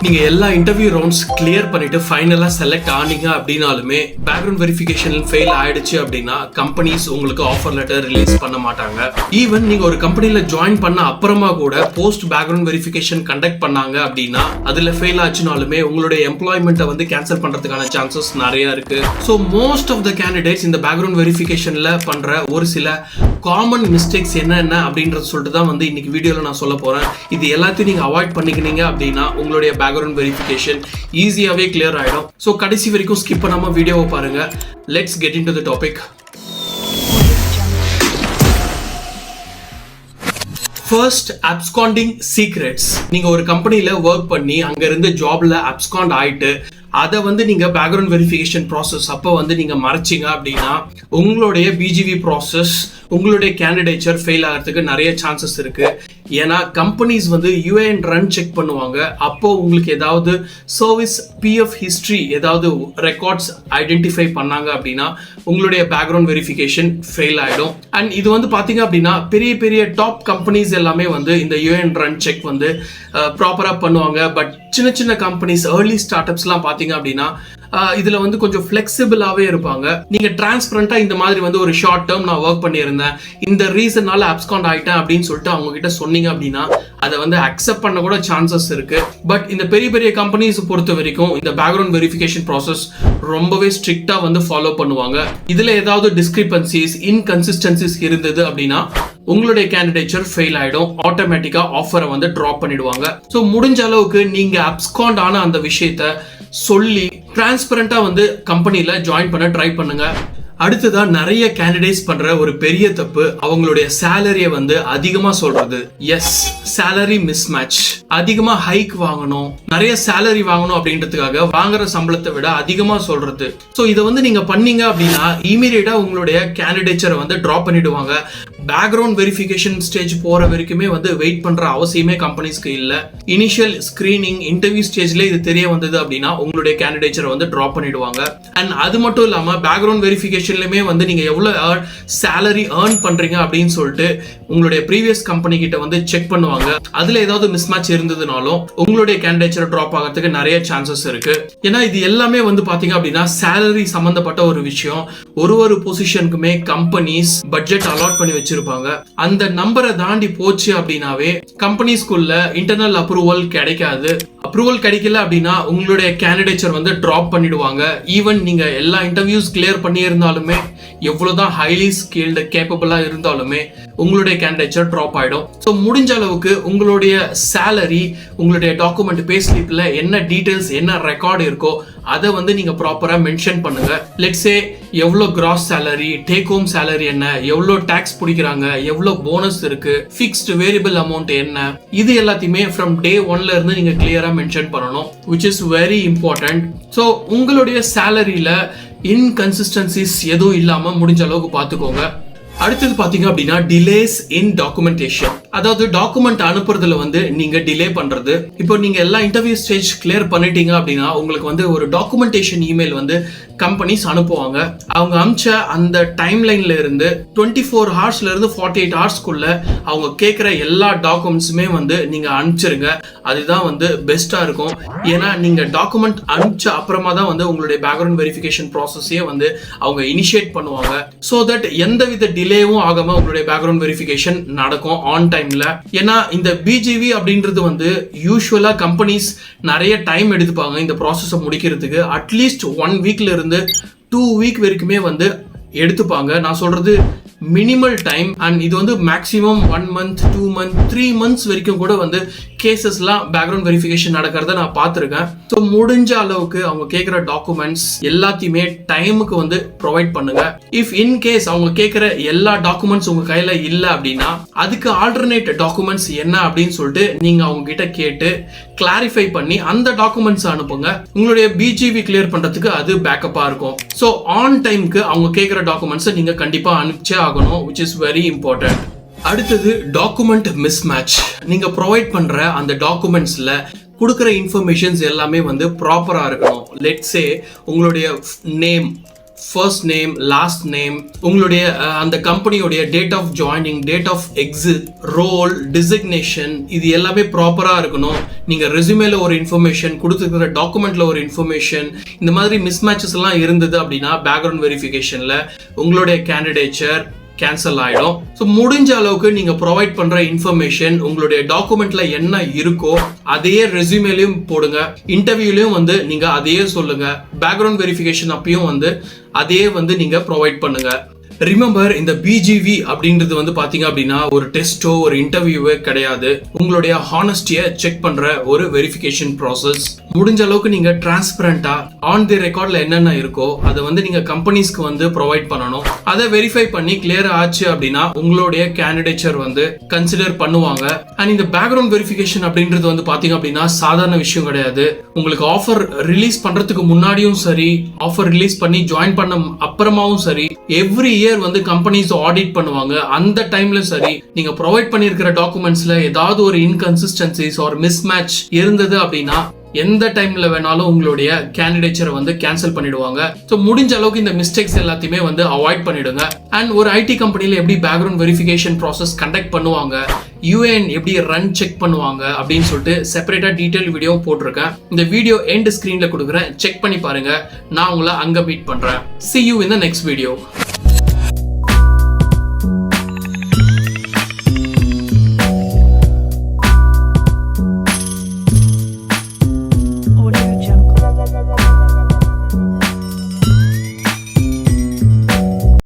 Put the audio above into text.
நீங்க எல்லா interview rounds clear பண்ணிட்டு ஃபைனலா செலக்ட் ஆனீங்க அப்படின்னாலுமே பேக்ரவுண்ட் வெரிஃபிகேஷன் ஃபெயில் ஆயிடுச்சு அப்படின்னா கம்பெனிஸ் உங்களுக்கு ஆஃபர் லெட்டர் ரிலீஸ் பண்ண மாட்டாங்க. ஈவன் நீங்க ஒரு கம்பெனில ஜாயின் பண்ண அப்புறமா கூட போஸ்ட் பேக்ரவுண்ட் வெரிஃபிகேஷன் கண்டக்ட் பண்ணாங்க அப்படின்னா அதுல ஃபெயில் ஆச்சுனாலுமே உங்களுடைய எம்ப்ளாய்மெண்ட்டை வந்து கேன்சல் பண்றதுக்கான சான்சஸ் நிறைய இருக்கு. So most of the candidates இந்த பேக்ரவுண்ட் வெரிஃபிகேஷன்ல பண்ற ஒரு சில காமன் மிஸ்டேக்ஸ் என்னென்ன அப்படின்றத சொல்லிட்டு தான் வந்து இன்னைக்கு வீடியோல நான் சொல்ல போறேன். இது எல்லாத்தையும் நீங்க அவாய்ட் பண்ணிக்கினீங்க அப்படின்னா உங்களுடைய பேக்ரவுண்ட் வெரிஃபிகேஷன் ஈஸியாவே கிளியர் ஆயிடும். ஸோ கடைசி வரைக்கும் ஸ்கிப் பண்ணாம வீடியோவை பாருங்க. Let's get into the topic. First, absconding secrets. நீங்க ஒரு கம்பெனில ஒர்க் பண்ணி அங்க இருந்து ஜாப்ல அப்ஸ்காண்ட் ஆயிட்டு அதை வந்து நீங்க பேக்ரவுண்ட் வெரிஃபிகேஷன் ப்ராசஸ் அப்போ வந்து நீங்க மறைச்சிங்க அப்படின்னா உங்களுடைய பிஜிவி ப்ராசஸ் உங்களுடைய கேண்டிடேச்சர் ஃபெயில் ஆகிறதுக்கு நிறைய சான்சஸ் இருக்கு. ஏன்னா கம்பெனிஸ் வந்து யூஏஎன் ரன் செக் பண்ணுவாங்க. அப்போ உங்களுக்கு ஏதாவது சர்வீஸ் பிஎஃப் ஹிஸ்டரி ஏதாவது ரெக்கார்ட்ஸ் ஐடென்டிஃபை பண்ணாங்க அப்படின்னா உங்களுடைய பேக்ரவுண்ட் வெரிஃபிகேஷன் ஃபெயில் ஆயிடும். அண்ட் இது வந்து பாத்தீங்க அப்படின்னா பெரிய பெரிய டாப் கம்பெனிஸ் எல்லாமே வந்து இந்த யூஏஎன் ரன் செக் வந்து ப்ராப்பரா பண்ணுவாங்க. பட் சின்ன சின்ன கம்பெனிஸ் ஏர்லி ஸ்டார்ட் அப்ஸ்லாம் பாத்தீங்க அப்படின்னா இதுல வந்து கொஞ்சம் ஃபிளெக்சிபிளாவே இருப்பாங்க. நீங்க டிரான்ஸ்பரண்டா இந்த மாதிரி வந்து ஒரு ஷார்ட் டேர்ம் நான் ஒர்க் பண்ணியிருந்தேன், இந்த ரீசன்னால அப்ஸ்காண்ட் ஆயிட்டேன் அப்படின்னு சொல்லிட்டு அவங்க கிட்ட சொன்னீங்க அப்படின்னா அதை வந்து அக்செப்ட் பண்ண கூட சான்சஸ் இருக்கு. பட் இந்த பெரிய பெரிய கம்பெனிஸ் பொறுத்த வரைக்கும் இந்த பேக்ரவுண்ட் வெரிஃபிகேஷன் ப்ராசஸ் ரொம்பவே ஸ்ட்ரிக்டா வந்து ஃபாலோ பண்ணுவாங்க. இதுல ஏதாவது டிஸ்கிரிபன்சிஸ் இன்கன்சிஸ்டன்சிஸ் இருந்தது அப்படின்னா உங்களுடைய கேண்டிடேச்சர் ஃபெயில் ஆயிடும். ஆட்டோமேட்டிக்கா ஆஃபரை வந்து டிராப் பண்ணிடுவாங்க. ஸோ முடிஞ்ச அளவுக்கு நீங்க அப்ஸ்காண்ட் ஆன அந்த விஷயத்த சொல்லி டிரான்ஸ்பரண்டா வந்து கம்பெனில ஜாயின் பண்ண ட்ரை பண்ணுங்க. அடுத்ததா நிறைய கேண்டிடேட்ஸ் பண்ற ஒரு பெரிய தப்பு அவங்களுடைய சேலரியை வந்து அதிகமா சொல்றது. Yes, salary mismatch. அதிகமா ஹைக் வாங்கணும், நிறைய சேலரி வாங்கணும் அப்படின்றதுக்காக வாங்குற சம்பளத்தை விட அதிகமா சொல்றது. ஸோ இதை வந்து நீங்க பண்ணீங்க அப்படின்னா இமீடியட்டா உங்களுடைய கேண்டிடேச்சரை வந்து டிராப் பண்ணிடுவாங்க. பேக்ரவுண்ட் வெரிஃபிகேஷன் ஸ்டேஜ் போற வரைக்குமே வந்து வெயிட் பண்ற அவசியமே கம்பெனிஸ்க்கு இல்ல. இனிஷியல் ஸ்கிரீனிங் இன்டர்வியூ ஸ்டேஜ்ல இது தெரிய வந்தது அப்படின்னா உங்களுடைய கேண்டிடேச்சரை வந்து டிராப் பண்ணிடுவாங்க. அண்ட் அது மட்டும் இல்லாம பேக்ரவுண்ட் வெரிஃபிகேஷன்லயுமே வந்து நீங்க எவ்வளவு சேலரி ஏர்ன் பண்றீங்க அப்படின்னு சொல்லிட்டு உங்களுடைய ப்ரீவியஸ் கம்பெனி கிட்ட வந்து செக் பண்ணுவாங்க. அதுல ஏதாவது மிஸ் மேட்ச் இருந்ததுனாலும் உங்களுடைய கேண்டிடேச்சர் டிராப் ஆகிறதுக்கு நிறைய சான்சஸ் இருக்கு. ஏன்னா இது எல்லாமே வந்து பாத்தீங்க அப்படின்னா சேலரி சம்பந்தப்பட்ட ஒரு விஷயம். ஒரு பொசிஷனுக்குமே கம்பெனிஸ் பட்ஜெட் அலாட் பண்ணி வச்சிருப்பாங்க. அந்த நம்பரை தாண்டி போச்சு அப்படின்னாவே கம்பெனிஸ்குள்ள இன்டர்னல் அப்ரூவல் கிடைக்காது. அப்ரூவல் கிடைக்கல அப்படின்னா உங்களுடைய கேண்டிடேச்சர் வந்து டிராப் பண்ணிடுவாங்க. ஈவன் நீங்க எல்லா இன்டர்வியூஸ் கிளியர் பண்ணி இருந்தாலுமே எவ்வளவுதான் ஹைலி ஸ்கில்டு கேப்பபிளா இருந்தாலுமே உங்களுடைய கேண்டிடேச்சர் டிராப் ஆயிடும். ஸோ முடிஞ்ச அளவுக்கு உங்களுடைய சேலரி உங்களுடைய டாக்குமெண்ட் பே ஸ்லிப்ல என்ன டீடைல்ஸ் என்ன ரெக்கார்டு இருக்கோ அதை வந்து நீங்க ப்ராப்பரா மென்ஷன் பண்ணுங்க. லெட்ஸ் சே எவ்வளோ cross salary, take home salary என்ன, எவ்வளோ டாக்ஸ் பிடிக்கிறாங்க, எவ்வளோ போனஸ் இருக்கு, ஃபிக்ஸ்டு வேரியபிள் அமௌண்ட் என்ன, இது எல்லாத்தையுமே ஃப்ரம் டே ஒன்ல இருந்து நீங்க கிளியரா மென்ஷன் பண்ணணும், which is very important. So உங்களுடைய சேலரியில இன்கன்சிஸ்டன்சிஸ் எதுவும் இல்லாம முடிஞ்ச அளவுக்கு பார்த்துக்கோங்க. அடுத்தது பாத்தீங்க அப்படின்னா டிலேஸ் இன் டாக்குமெண்டேஷன். அதாவது டாக்குமெண்ட் அனுப்புறதுல வந்து நீங்க டிலே பண்றது. இப்போ நீங்க எல்லா இன்டர்வியூ ஸ்டேஜ் கிளியர் பண்ணிட்டீங்க அப்படின்னா உங்களுக்கு வந்து ஒரு டாக்குமெண்டேஷன் இமெயில் வந்து கம்பெனிஸ் அனுப்புவாங்க. அவங்க அனுப்பிச்ச அந்த டைம் லைன்ல இருந்து 24 ஹவர்ஸ்ல இருந்து 48 ஹவர்ஸ்க்குள்ள அவங்க கேட்கிற எல்லா டாக்குமெண்ட்ஸுமே வந்து நீங்க அனுப்பிச்சிருங்க. அதுதான் வந்து பெஸ்டா இருக்கும். ஏன்னா நீங்க டாக்குமெண்ட் அனுப்பிச்ச அப்புறமா தான் வந்து உங்களுடைய பேக்ரவுண்ட் வெரிஃபிகேஷன் ப்ராசஸே வந்து அவங்க இனிஷியேட் பண்ணுவாங்க. ஸோ தட் எந்தவித டிலேவும் ஆகாம உங்களுடைய பேக்ரவுண்ட் வெரிஃபிகேஷன் நடக்கும் ஆன் டைம்ல. ஏன்னா இந்த பிஜிவி அப்படின்றது வந்து யூசுவலா கம்பெனிஸ் நிறைய டைம் எடுத்துப்பாங்க இந்த ப்ராசஸை முடிக்கிறதுக்கு. அட்லீஸ்ட் 1 வீக்ல இருந்து 2 வீக் வரைக்குமே வந்து எடுத்துப்பாங்க. நான் சொல்றது மினிமல் டைம். அண்ட் இது வந்து மேக்ஸிமம் 1 மந்த் 2 மந்த் 3 மந்த்ஸ் வரைக்கும் கூட வந்து கேசஸ்லாம் பேக்ரவுண்ட் வெரிஃபிகேஷன் நடக்கிறத நான் பார்த்துருக்கேன். ஸோ முடிஞ்ச அளவுக்கு அவங்க கேட்குற டாக்குமெண்ட்ஸ் எல்லாத்தையுமே டைமுக்கு வந்து ப்ரொவைட் பண்ணுங்க. இஃப் இன் கேஸ் அவங்க கேட்குற எல்லா டாக்குமெண்ட்ஸ் உங்க கையில இல்லை அப்படின்னா அதுக்கு ஆல்டர்னேட் டாக்குமெண்ட்ஸ் என்ன அப்படின்னு சொல்லிட்டு நீங்க அவங்க கிட்ட கேட்டு கிளாரிஃபை பண்ணி அந்த டாக்குமெண்ட்ஸ் அனுப்புங்க. உங்களுடைய பிஜிவி கிளியர் பண்றதுக்கு அது பேக்கப்பா இருக்கும். ஸோ ஆன் டைமுக்கு அவங்க கேட்குற டாக்குமெண்ட்ஸை நீங்க கண்டிப்பா அனுப்பிச்சே ஆகணும், which is very important. அடுத்தது டாக்குமெண்ட் மிஸ் மேட்ச். நீங்க ப்ரொவைட் பண்ற அந்த டாக்குமெண்ட்ஸ்ல கொடுக்குற இன்ஃபர்மேஷன்ஸ் எல்லாமே வந்து ப்ராப்பரா இருக்கணும். லெட்ஸ் சே உங்களுடைய name, first name, last name, உங்களுடைய அந்த கம்பெனியோடைய date of joining, date of exit, role, designation, இது எல்லாமே ப்ராப்பரா இருக்கணும். நீங்க ரெஸ்யூமேல ஒரு இன்ஃபர்மேஷன், கொடுத்துருக்கிற டாக்குமெண்ட்ல ஒரு இன்ஃபர்மேஷன், இந்த மாதிரி மிஸ்மேட்சஸ் எல்லாம் இருந்தது அப்படின்னா பேக்ரவுண்ட் வெரிஃபிகேஷன்ல உங்களுடைய கேண்டிடேச்சர் கேன்சல் ஆயிடும். ஸோ முடிஞ்ச அளவுக்கு நீங்க ப்ரொவைட் பண்ற இன்ஃபர்மேஷன் உங்களுடைய டாக்குமெண்ட்ல என்ன இருக்கோ அதையே ரெஸ்யூமேலயும் போடுங்க. இன்டர்வியூலயும் வந்து நீங்க அதையே சொல்லுங்க. பேக்ரவுண்ட் வெரிஃபிகேஷன் அப்பயும் வந்து அதையே வந்து நீங்க ப்ரொவைட் பண்ணுங்க. ரிமெம்பர், இந்த பிஜிவி அப்படின்றது வந்து பாத்தீங்க அப்படின்னா ஒரு டெஸ்டோ ஒரு இன்டர்வியூவே கிடையாது. உங்களுடைய ஹானஸ்டியை செக் பண்ற ஒரு வெரிஃபிகேஷன் ப்ராசஸ். முடிஞ்ச அளவுக்கு நீங்க டிரான்ஸ்பரண்டா ஆன் தி ரெக்கார்ட்ல என்னென்ன இருக்கோ அதை வந்து நீங்க கம்பெனிஸ்க்கு வந்து ப்ரொவைட் பண்ணணும். அதை வெரிஃபை பண்ணி கிளியர் ஆச்சு அப்படின்னா உங்களுடைய கேண்டிடேச்சர் வந்து கன்சிடர் பண்ணுவாங்க. அண்ட் இந்த பேக்ரவுண்ட் வெரிஃபிகேஷன் அப்படின்றது வந்து பாத்தீங்க அப்படின்னா சாதாரண விஷயம் கிடையாது. உங்களுக்கு ஆஃபர் ரிலீஸ் பண்றதுக்கு முன்னாடியும் சரி, ஆஃபர் ரிலீஸ் பண்ணி ஜாயின் பண்ண அப்புறமாவும் சரி, எவ்ரி இயர் வந்து கம்பெனிஸ் ஆடிட் பண்ணுவாங்க. அந்த டைம்ல சரி, நீங்க ப்ரொவைட் பண்ணிருக்கிற டாக்குமெண்ட்ஸ்ல ஏதாவது ஒரு இன்கன்சிஸ்டன்சிஸ் ஆர் மிஸ்மேட்ச் இருந்தது அப்படின்னா எந்த டைம்ல வேணாலும் உங்களுடைய கேண்டிடேச்சரை வந்து கேன்சல் பண்ணிடுவாங்க. ஸோ முடிஞ்ச அளவுக்கு இந்த மிஸ்டேக்ஸ் எல்லாத்தையுமே வந்து அவாய்ட் பண்ணிடுங்க. அண்ட் ஒரு ஐடி கம்பெனில எப்படி பேக்ரவுண்ட் வெரிஃபிகேஷன் ப்ராசஸ் கண்டக்ட் பண்ணுவாங்க, யூஏஎன் எப்படி ரன் செக் பண்ணுவாங்க அப்படின்னு சொல்லிட்டு செப்பரேட்டா டீடைல் வீடியோ போட்டிருக்கேன். இந்த வீடியோ எண்ட் ஸ்கிரீன்ல கொடுக்குறேன், செக் பண்ணி பாருங்க. நான் உங்களை அங்க மீட் பண்றேன். See you in the next video.